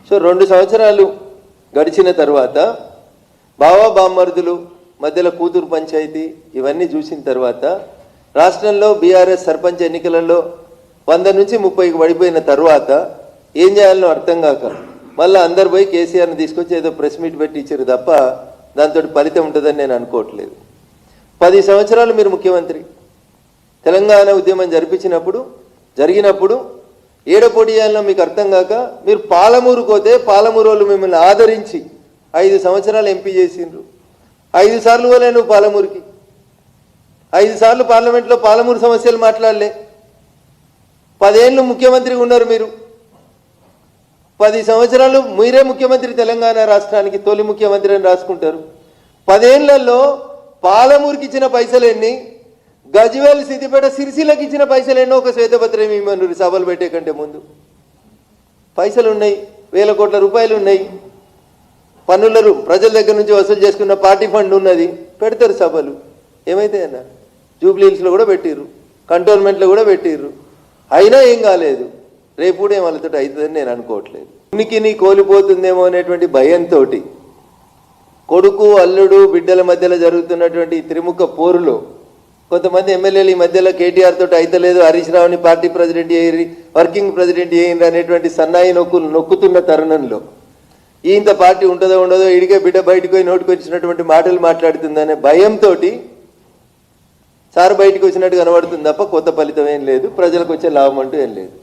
So 2 సంవత్సరాలు గడిచిన తర్వాత బావా బామ్మర్దులు మధ్యలో కూతురు పంచాయతీ ఇవన్నీ చూసిన తర్వాత రాష్ట్రంలో బీఆర్ఎస్ సర్పంచ్ ఎన్నికలలో 100 నుంచి 30కి పడిపోయిన తర్వాత ఏం చేయాలనో అర్థం కాక మళ్ళీ అందరు పోయి కేసీఆర్ని తీసుకొచ్చి ఏదో ప్రెస్ మీట్ పెట్టి ఇచ్చారు తప్ప దాంతో ఫలితం ఉంటుందని నేను అనుకోవట్లేదు. 10 సంవత్సరాలు మీరు ముఖ్యమంత్రి, తెలంగాణ ఉద్యమం జరిగినప్పుడు ఏడ పోటీ చేయాలనో మీకు అర్థం కాక మీరు పాలమూరు పోతే పాలమూరు వాళ్ళు మిమ్మల్ని ఆదరించి 5 సంవత్సరాలు ఎంపీ చేసిండ్రు. 5 సార్లు పోలే నువ్వు పాలమూరుకి, 5 సార్లు పార్లమెంట్లో పాలమూరు సమస్యలు మాట్లాడలే. 10 ఏళ్ళు ముఖ్యమంత్రిగా ఉన్నారు మీరు. 10 సంవత్సరాలు మీరే ముఖ్యమంత్రి, తెలంగాణ రాష్ట్రానికి తొలి ముఖ్యమంత్రి అని రాసుకుంటారు. 10 ఏళ్లలో పాలమూరుకి ఇచ్చిన పైసలు ఎన్ని, గజ్వేల్ సిద్దిపేట సిరిసిల్లకి ఇచ్చిన పైసలు ఎన్నో ఒక శ్వేతపత్రం ఇవ్వమన్నారు సభలు పెట్టే కంటే ముందు. పైసలు ఉన్నాయి, వేల కోట్ల రూపాయలు ఉన్నాయి, పన్నులరు ప్రజల దగ్గర నుంచి వసూలు చేసుకున్న పార్టీ ఫండ్ ఉన్నది, పెడతారు సభలు. ఏమైతే అన్న జూబ్లీ హిల్స్లో కూడా పెట్టిర్రు, కంటోన్మెంట్లో కూడా పెట్టిర్రు, అయినా ఏం కాలేదు. రేపు కూడా వాళ్ళతో అవుతుందని నేను అనుకోవట్లేదు. ఉనికిని కోల్పోతుందేమో అనేటువంటి భయంతో కొడుకు అల్లుడు బిడ్డల మధ్యలో జరుగుతున్నటువంటి త్రిముఖ పోరులో కొంతమంది ఎమ్మెల్యేలు ఈ మధ్యలో కేటీఆర్ తోటి అయితలేదు, హరీష్ రావుని పార్టీ ప్రెసిడెంట్ చేయరి, వర్కింగ్ ప్రెసిడెంట్ చేయండి అనేటువంటి సన్నాయి నొక్కుతున్న తరుణంలో ఇంత పార్టీ ఉంటుందో ఉండదో ఇడిగే బిడ్డ బయటకు పోయి నోటికి వచ్చినటువంటి మాటలు మాట్లాడుతుందనే భయంతో సార్ బయటకు వచ్చినట్టు కనబడుతుంది తప్ప కొత్త ఫలితం ఏం లేదు, ప్రజలకు వచ్చే లాభం అంటూ ఏం లేదు.